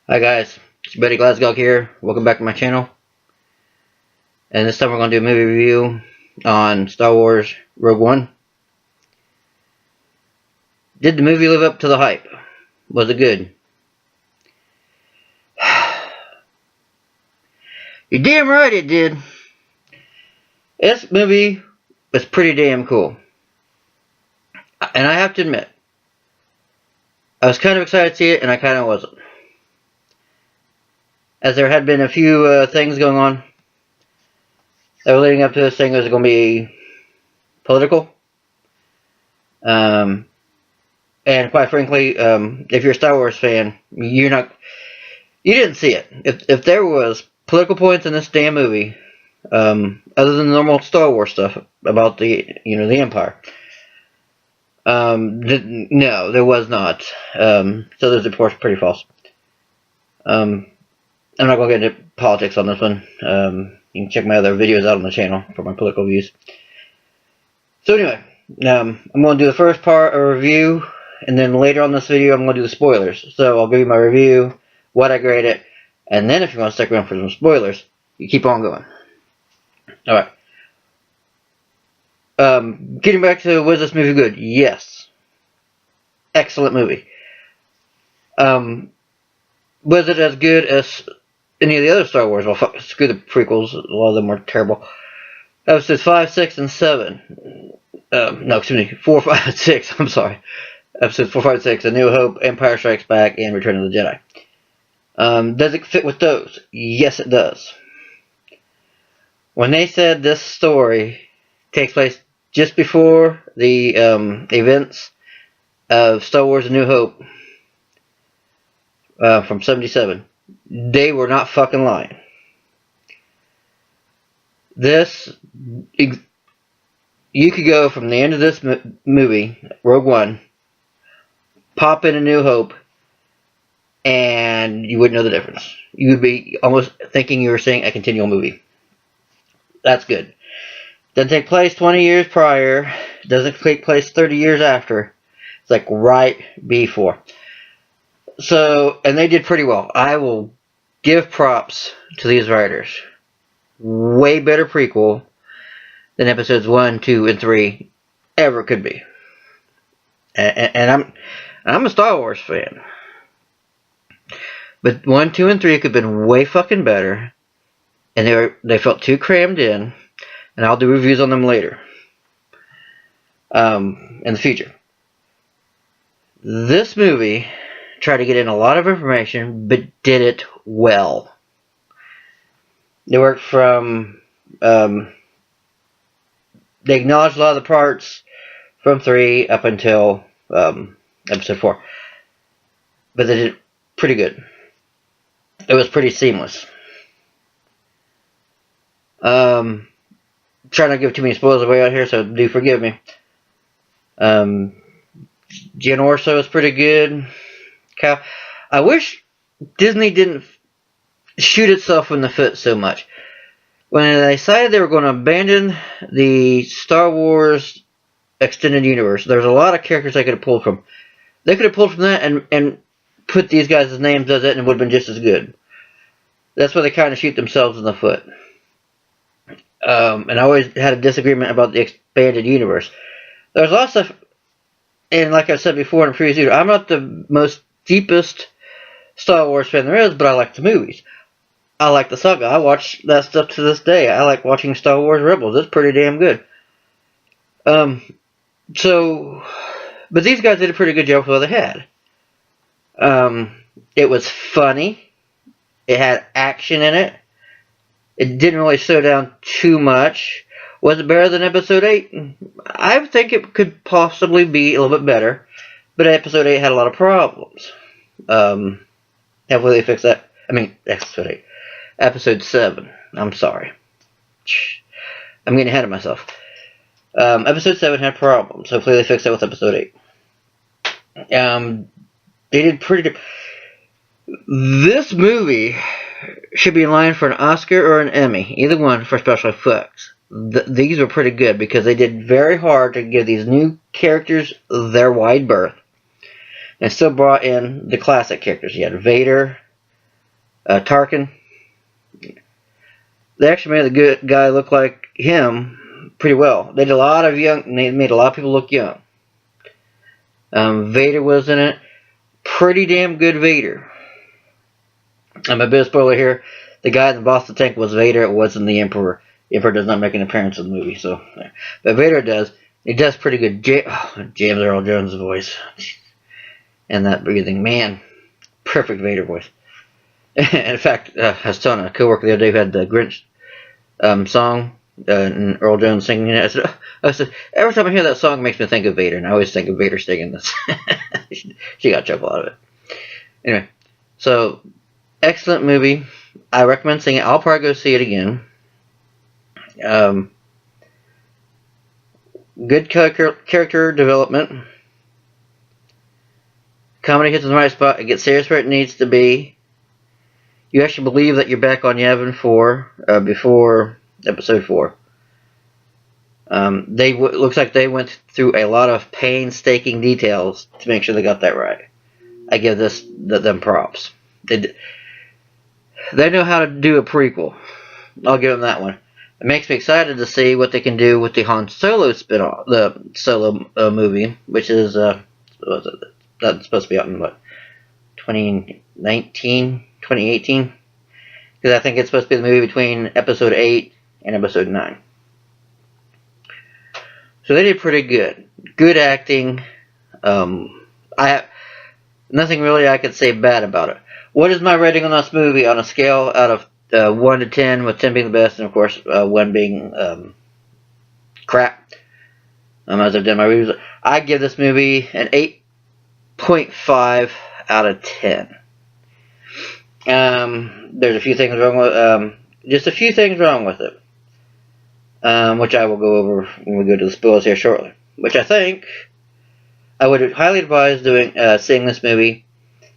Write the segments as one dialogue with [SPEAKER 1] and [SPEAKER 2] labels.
[SPEAKER 1] Hi guys, it's Betty Glasgow here. Welcome back to my channel. And this time we're going to do a movie review on Star Wars Rogue One. Did the movie live up to the hype? Was it good? You're damn right it did. This movie was pretty damn cool. And I have to admit, I was kind of excited to see it and I kind of wasn't. As there had been a few things going on that were leading up to this thing. It was going to be political. And quite frankly, if you're a Star Wars fan, you didn't see it. If there was political points in this damn movie, other than the normal Star Wars stuff about the Empire, no, there was not. So those reports are pretty false. I'm not going to get into politics on this one. You can check my other videos out on the channel for my political views. So anyway, I'm going to do the first part of a review, and then later on this video I'm going to do the spoilers. So I'll give you my review, what I grade it, and then if you want to stick around for some spoilers, you keep on going. Alright. Getting back to, was this movie good? Yes. Excellent movie. Was it as good as any of the other Star Wars? Well, screw the prequels. A lot of them were terrible. Episodes 5, 6, and 7. No, excuse me. 4, 5, and 6. I'm sorry. Episodes 4, 5, and 6. A New Hope, Empire Strikes Back, and Return of the Jedi. Does it fit with those? Yes, it does. When they said this story takes place just before the events of Star Wars A New Hope from 77, they were not fucking lying. You could go from the end of this movie, Rogue One, pop in A New Hope, and you wouldn't know the difference. You would be almost thinking you were seeing a continual movie. That's good. Doesn't take place 20 years prior. Doesn't take place 30 years after. It's like right before. So, and they did pretty well. I will give props to these writers. Way better prequel than episodes 1, 2, and 3 ever could be. And I'm a Star Wars fan. But 1, 2, and 3 could have been way fucking better. And they felt too crammed in. And I'll do reviews on them later. In the future. This movie tried to get in a lot of information, but did it well. They worked from... they acknowledged a lot of the parts from 3 up until episode 4. But they did pretty good. It was pretty seamless. Trying not to give too many spoilers away out here, so do forgive me. Jyn Erso is pretty good. I wish Disney didn't shoot itself in the foot so much. When they decided they were going to abandon the Star Wars extended universe, there's a lot of characters they could have pulled from. They could have pulled from that and put these guys' names as it, and it would have been just as good. That's why they kind of shoot themselves in the foot. And I always had a disagreement about the expanded universe. There's a lot of stuff, and like I said before in a previous video, I'm not the most deepest Star Wars fan there is, but I like the movies. I like the saga. I watch that stuff to this day. I like watching Star Wars Rebels. It's pretty damn good. But these guys did a pretty good job with what they had. It was funny. It had action in it. It didn't really slow down too much. Was it better than Episode 8? I think it could possibly be a little bit better. But Episode 8 had a lot of problems. Hopefully they fix that. I mean, Episode 8. Episode 7. I'm sorry. I'm getting ahead of myself. Episode 7 had problems. Hopefully they fix that with Episode 8. They did pretty good. This movie should be in line for an Oscar or an Emmy. Either one for special effects. These were pretty good because they did very hard to give these new characters their wide berth. And still brought in the classic characters. You had Vader, Tarkin. They actually made the good guy look like him pretty well. They made a lot of people look young. Vader was in it. Pretty damn good Vader. I'm a bit of spoiler here. The guy in the boss of the tank was Vader. It wasn't the Emperor. The Emperor does not make an appearance in the movie, so. But Vader does. He does pretty good. James Earl Jones' voice. And that breathing. Man. Perfect Vader voice. In fact, I was telling a coworker the other day who had the Grinch song, and Earl Jones singing it. I said, every time I hear that song, it makes me think of Vader, and I always think of Vader singing this. She got a chuckle out of it. Anyway, so, excellent movie. I recommend seeing it. I'll probably go see it again. Good character development. Comedy hits in the right spot. It gets serious where it needs to be. You actually believe that you're back on Yavin 4 before episode 4. Looks like they went through a lot of painstaking details to make sure they got that right. I give them props. They know how to do a prequel. I'll give them that one. It makes me excited to see what they can do with the Han Solo spin-off, the Solo movie, which is that's supposed to be out in what, 2019, 2018? Because I think it's supposed to be the movie between episode 8 and episode 9. So they did pretty good. Good acting. I have nothing really I could say bad about it. What is my rating on this movie on a scale out of 1 to 10, with 10 being the best, and of course 1 being crap? As I've done my reviews, I give this movie an 8.5 out of 10. There's a few things wrong with just a few things wrong with it, which I will go over when we go to the spoilers here shortly. Which I think I would highly advise seeing this movie.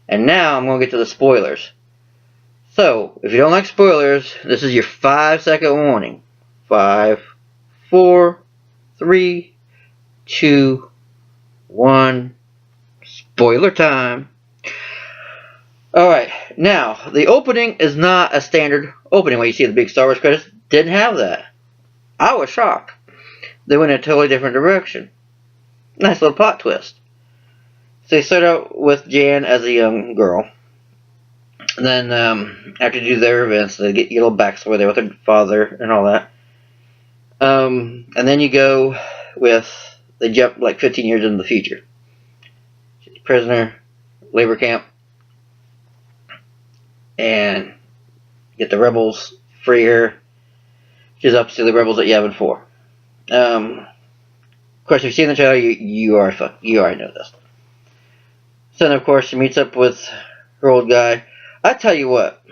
[SPEAKER 1] And now I'm going to get to the spoilers. So, if you don't like spoilers, this is your 5-second warning. 5, 4, 3, 2, 1. Spoiler time. Alright, now, the opening is not a standard opening where you see the big Star Wars credits. Didn't have that. I was shocked. They went in a totally different direction. Nice little plot twist. So they start out with Jan as a young girl. And then, after they do their events, they get a little backstory there with her father and all that. And then you go they jump like 15 years into the future. She's a prisoner, labor camp. And get the rebels, free her. She's up to the rebels at Yavin 4. Of course, if you've seen the trailer, you already know this. So then, of course, she meets up with her old guy. I tell you what,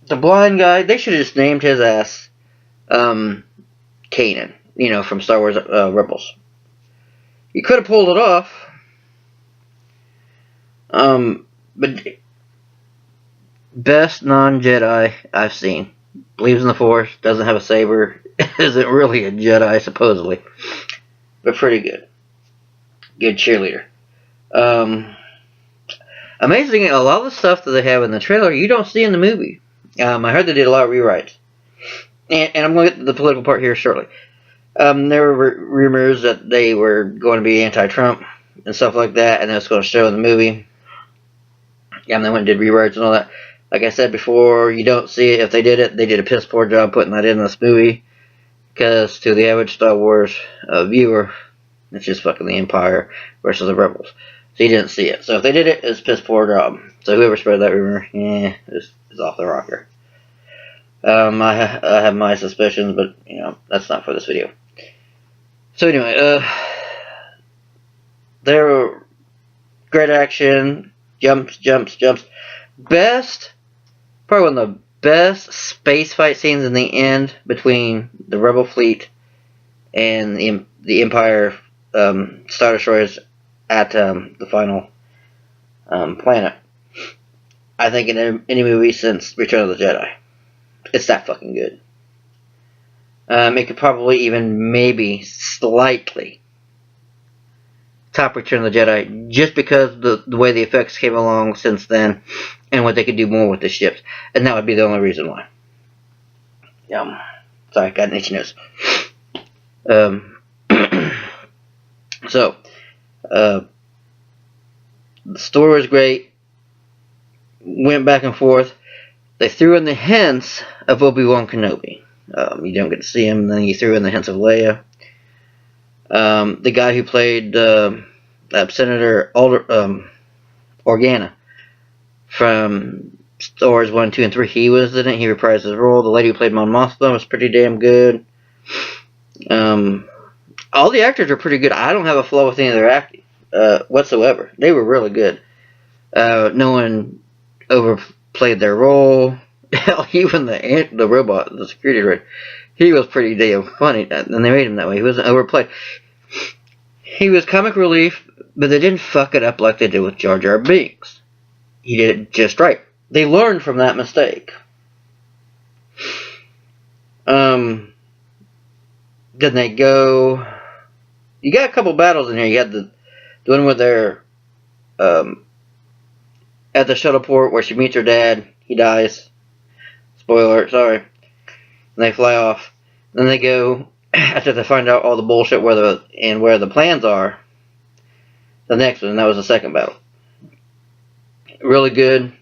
[SPEAKER 1] the blind guy, they should have just named his ass Kanan, from Star Wars Rebels. You could have pulled it off. But best non-Jedi I've seen. Believes in the Force, doesn't have a saber, isn't really a Jedi, supposedly. But pretty good. Good cheerleader. Amazing, a lot of the stuff that they have in the trailer you don't see in the movie. I heard they did a lot of rewrites. And I'm going to get to the political part here shortly. There were rumors that they were going to be anti-Trump and stuff like that, and that's going to show in the movie. And they went and did rewrites and all that. Like I said before, you don't see it. If they did it, they did a piss poor job putting that in this movie. Because to the average Star Wars viewer, it's just fucking the Empire versus the Rebels. So you didn't see it. So if they did it, it's a piss poor job. So whoever spread that rumor, is off the rocker. I have my suspicions, but that's not for this video. So anyway, there were great action, jumps. Probably one of the best space fight scenes in the end between the Rebel fleet and the Empire Star Destroyers at the final planet. I think in any movie since Return of the Jedi. It's that fucking good. It could probably even maybe slightly top Return of the Jedi just because the way the effects came along since then and what they could do more with the ships. And that would be the only reason why. Sorry, got an itchy nose. So, the story was great. Went back and forth. They threw in the hints of Obi-Wan Kenobi. You don't get to see him, and then you threw in the hints of Leia. The guy who played Senator Organa from Star Wars 1, 2, and 3, he was in it. He reprised his role. The lady who played Mon Mothma was pretty damn good. All the actors are pretty good. I don't have a flaw with any of their acting whatsoever. They were really good. No one overplayed their role. Hell, even the robot, the security guard, he was pretty damn funny, and they made him that way. He wasn't overplayed. He was comic relief, but they didn't fuck it up like they did with Jar Jar Binks. He did it just right. They learned from that mistake. Then they go... You got a couple battles in here. You got the one where they're at the shuttle port where she meets her dad. He dies. Spoiler alert, sorry. And they fly off. Then they go, after they find out all the bullshit where the plans are, the next one, and that was the second battle. Really good.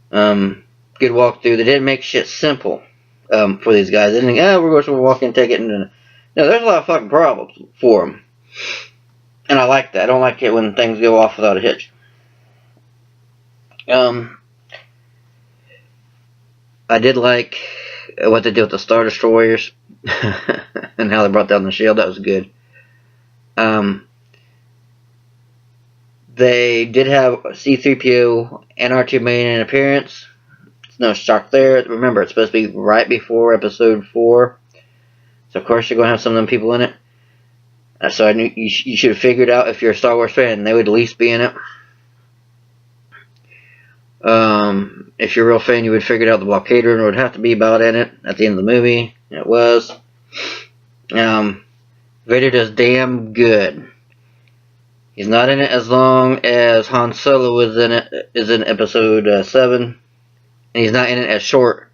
[SPEAKER 1] Good walkthrough. They didn't make shit simple for these guys. They didn't think, we're going to walk in and take it. No, there's a lot of fucking problems for them. And I like that. I don't like it when things go off without a hitch. I did like what they did with the Star Destroyers and how they brought down the shield. That was good. They did have C-3PO and R2 making an appearance. It's no shock there. Remember, it's supposed to be right before Episode 4. So, of course, you're going to have some of them people in it. So I knew you should have figured out, if you're a Star Wars fan, they would at least be in it. If you're a real fan, you would have figured out the blockade runner would have to be about in it at the end of the movie. And it was. Vader does damn good. He's not in it as long as Han Solo is in Episode 7. And he's not in it as short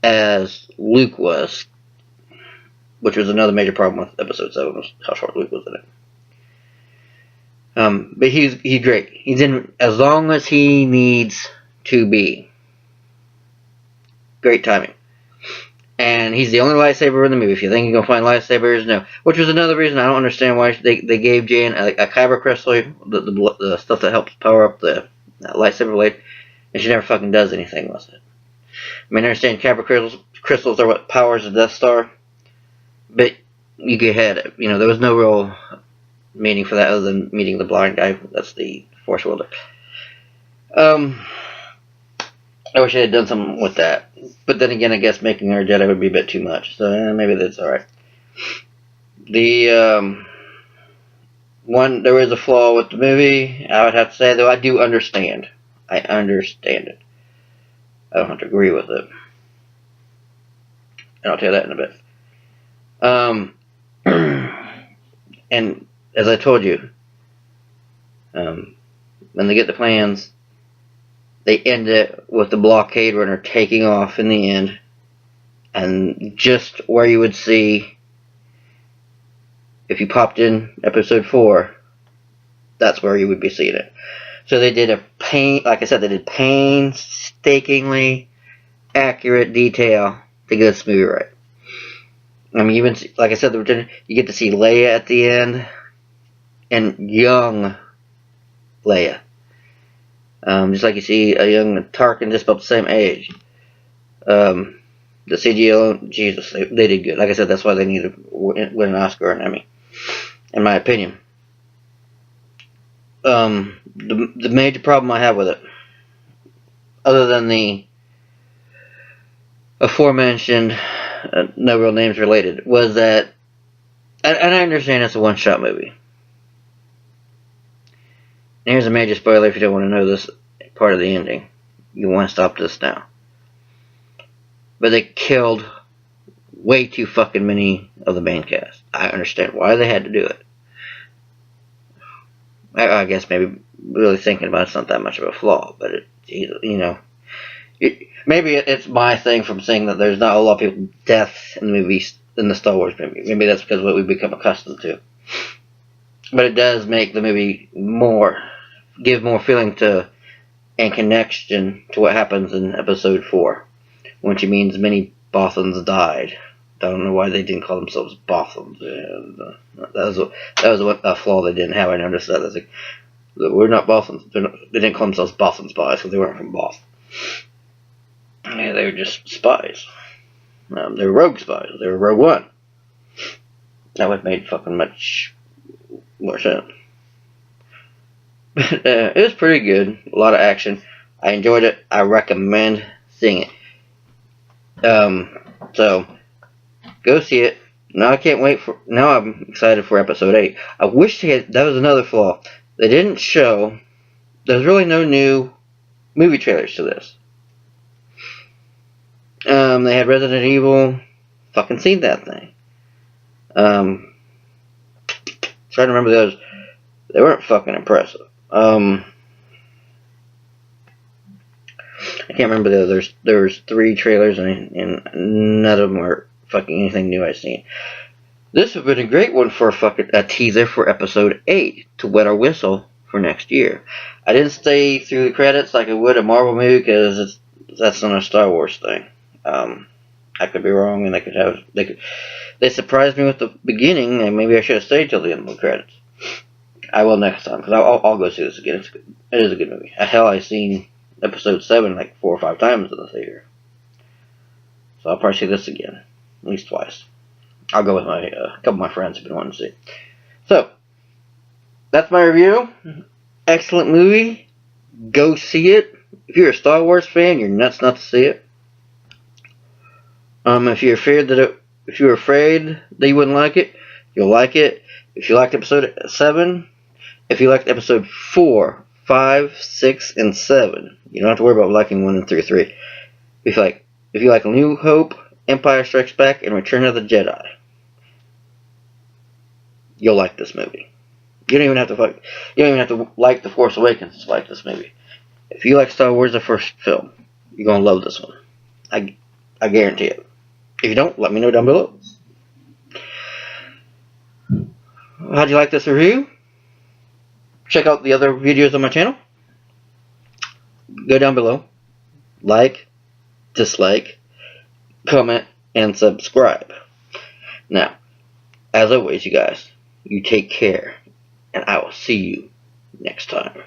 [SPEAKER 1] as Luke was. Which was another major problem with Episode 7, was how short Luke was in it. But he's great. He's in as long as he needs to be. Great timing. And he's the only lightsaber in the movie. If you think you're going to find lightsabers, no. Which was another reason I don't understand why they gave Jan a kyber crystal, the stuff that helps power up the lightsaber blade, and she never fucking does anything with it. I mean, I understand kyber crystals are what powers the Death Star, but you get ahead. You know, there was no real meaning for that other than meeting the blind guy. That's the Force wielder. I wish I had done something with that. But then again, I guess making her a Jedi would be a bit too much. So maybe that's alright. There is a flaw with the movie, I would have to say, though I do understand. I understand it. I don't have to agree with it. And I'll tell you that in a bit. And as I told you, when they get the plans, they end it with the blockade runner taking off in the end, and just where you would see if you popped in Episode 4, that's where you would be seeing it. So they did like I said, they did painstakingly accurate detail to get this movie right. I mean, even like I said, you get to see Leia at the end, and young Leia. Just like you see a young Tarkin just about the same age. The CG alone, Jesus, they did good. Like I said, that's why they need to win an Oscar or an Emmy, in my opinion. The major problem I have with it, other than the aforementioned, no real names related, was that, and I understand it's a one-shot movie. And here's a major spoiler if you don't want to know this part of the ending. You want to stop this now. But they killed way too fucking many of the main cast. I understand why they had to do it. I guess maybe really thinking about it's not that much of a flaw, but maybe it's my thing from saying that there's not a lot of people deaths in the movies in the Star Wars movie. Maybe that's because of what we've become accustomed to. But it does make the movie give more feeling to and connection to what happens in Episode 4, when she means many Bothans died. I don't know why they didn't call themselves Bothans. That was a flaw they didn't have. I noticed that. Like, we're not Bothans. They didn't call themselves Bothan spies because they weren't from Boston. Yeah, they were just spies. They were rogue spies. They were Rogue One. That would have made fucking much more sense. It was pretty good. A lot of action. I enjoyed it. I recommend seeing it. So go see it. Now I can't wait for. Now I'm excited for Episode 8. I wish that was another flaw. They didn't show. There's really no new movie trailers to this. They had Resident Evil. Fucking seen that thing. Trying to remember those. They weren't fucking impressive. I can't remember the others. There was 3 trailers and none of them were fucking anything new I've seen. This would have been a great one for a teaser for Episode 8 to wet our whistle for next year. I didn't stay through the credits like I would a Marvel movie because that's not a Star Wars thing. I could be wrong, and they surprised me with the beginning, and maybe I should have stayed till the end of the credits. I will next time, because I'll go see this again. It is a good movie. Hell, I've seen Episode 7 like 4 or 5 times in the theater. So I'll probably see this again. At least twice. I'll go with a couple of my friends who've been wanting to see it. So, that's my review. Excellent movie. Go see it. If you're a Star Wars fan, you're nuts not to see it. If you're afraid that you wouldn't like it, you'll like it. If you liked Episode 7, if you liked Episode 4, 5, 6, and 7, you don't have to worry about liking 1 and 3 or 3. If you like New Hope, Empire Strikes Back, and Return of the Jedi, you'll like this movie. You don't even have to like The Force Awakens to like this movie. If you like Star Wars, the first film, you're gonna love this one. I guarantee it. If you don't, let me know down below. How'd you like this review? Check out the other videos on my channel. Go down below. Like, dislike, comment, and subscribe. Now, as always, you guys, you take care, and I will see you next time.